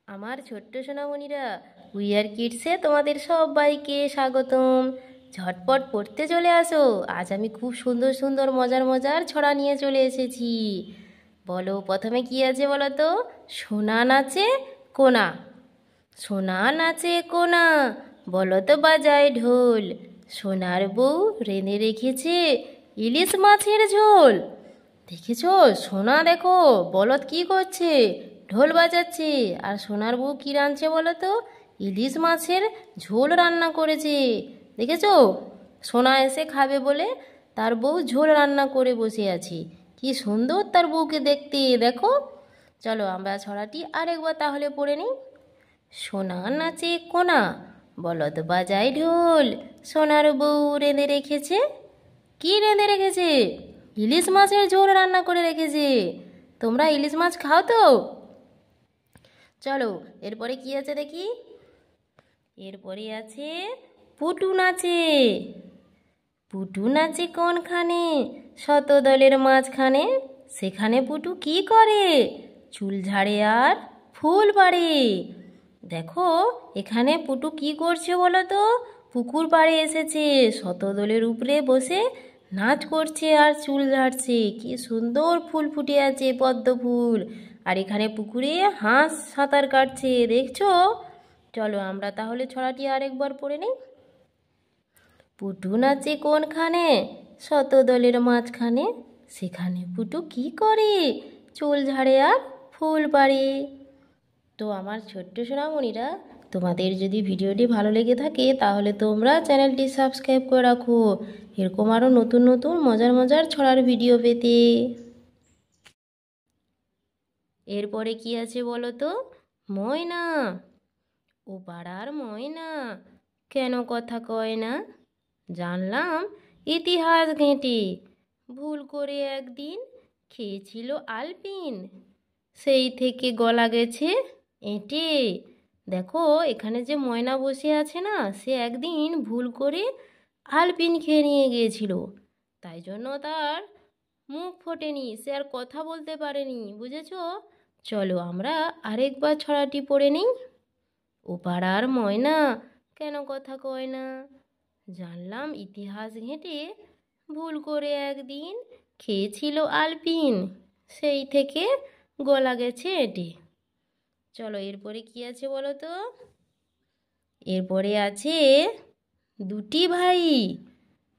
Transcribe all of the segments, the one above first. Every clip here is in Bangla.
আমার ছোট্ট সোনামণিরা, উই আর কিডসে তোমাদের সবাইকে স্বাগতম। ঝটপট পড়তে চলে আসো। আজ আমি খুব সুন্দর সুন্দর মজার মজার ছড়া নিয়ে চলে এসেছি। বলো, প্রথমে কি আছে বলো তো? সোনা নাচে কোনা, সোনা নাচে কোনা, বলো তো বাজায় ঢোল। সোনার বউ রেঁধে রেখেছে ইলিশ মাছের ঝোল। দেখেছো সোনা? দেখো বলদ কি করছে, ঢোল বাজাচ্ছে। আর সোনার বউ কি রাঁধছে বলো তো? ইলিশ মাছের ঝোল রান্না করেছে। দেখেছো? সোনা এসে খাবে বলে তার বউ ঝোল রান্না করে বসে আছে। কি সুন্দর তার বউকে দেখতে, দেখো। চলো আমরা ছড়াটি আরেকবার তাহলে পড়ে নিই। সোনা নাচে কোনা, বলদ বাজায় ঢোল। সোনার বউ রেঁধে রেখেছে, কি রেঁধে রেখেছে? ইলিশ মাছের ঝোল রান্না করে রেখেছে। তোমরা ইলিশ মাছ খাও তো? চলো এরপরে কি আছে দেখি। এরপরে আছে পুটু নাচে। পুটু নাচে কোনখানে? শত দলের মাঝখানে। সেখানে পুটু কি করে? চুল ঝাড়ে আর ফুল বাড়ে। দেখো এখানে পুটু কি করছে বলো তো? পুকুর পাড়ে এসেছে, শতদলের উপরে বসে নাচ করছে আর চুল ঝাড়ছে। কি সুন্দর ফুল ফুটে আছে, পদ্ম ফুল। আর এখানে পুকুরে হাঁস সাঁতার কাটছে, দেখছো? চলো আমরা তাহলে ছড়াটি আরেকবার পড়ে নিই। পুটু নাচে কোনখানে? শতদলের মাঝখানে। সেখানে পুটু কি করে? চুল ঝাড়ে আর ফুল পাড়ে। তো আমার ছোট্ট সোনামণিরা, তোমাদের যদি ভিডিওটি ভালো লেগে থাকে তাহলে তোমরা চ্যানেলটি সাবস্ক্রাইব করে রাখো, এরকম আরও নতুন নতুন মজার মজার ছড়ার ভিডিও পেতে। এরপরে কি আছে বলো তো? ময়না। ও পাড়ার ময়না, কেন কথা কয় না? জানলাম ইতিহাস ঘেঁটে, ভুল করে একদিন খেয়েছিল আলপিন। সেই থেকে গলা গেছে এঁটে। দেখো এখানে যে ময়না বসে আছে না, সে একদিন ভুল করে আলপিন খেয়ে নিয়ে গিয়েছিল। তাই জন্য তার মুখ ফোটেনি, সে আর কথা বলতে পারেনি, বুঝেছো? চলো আমরা আরেকবার ছড়াটি পড়ে নিই। ও পাড়ার ময়না, কেন কথা কয় না? জানলাম ইতিহাস ঘেঁটে, ভুল করে একদিন খেয়েছিল আলপিন। সেই থেকে গলা গেছে এঁটে। চলো এরপরে কি আছে বলো তো? এরপরে আছে দুটি ভাই।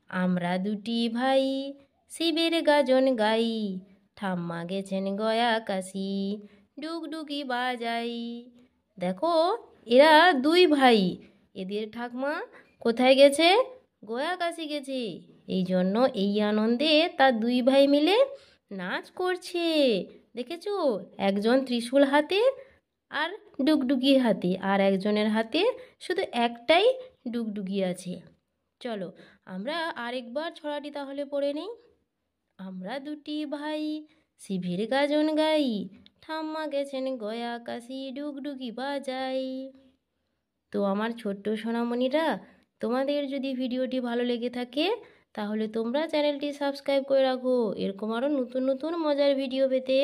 আমরা দুটি ভাই শিবের গাজন গাই। ঠাম্মা গেছেন গয়া কাশি, ডুগডুগি বাজাই। দেখো এরা দুই ভাই, এদের ঠাকমা কোথায় গেছে? গয়া কাশি গেছে। এই জন্য এই আনন্দে তার দুই ভাই মিলে নাচ করছে। দেখেছো? একজন ত্রিশূল হাতে আর ডুগডুগি হাতে, আর একজনের হাতে শুধু একটাই ডুগডুগি আছে। চলো আমরা আরেকবার ছড়াটি তাহলে পড়ে নিই। আমরা দুটি ভাই শিবের গাজন গাই। ঠাম্মা গেছেন গয়া কাশি, ডুগডুগি বাজাই। তো আমার ছোট্ট সোনামণিরা, তোমাদের যদি ভিডিওটি ভালো লেগে থাকে তাহলে তোমরা চ্যানেলটি সাবস্ক্রাইব করে রাখো, এরকম আরও নতুন নতুন মজার ভিডিও পেতে।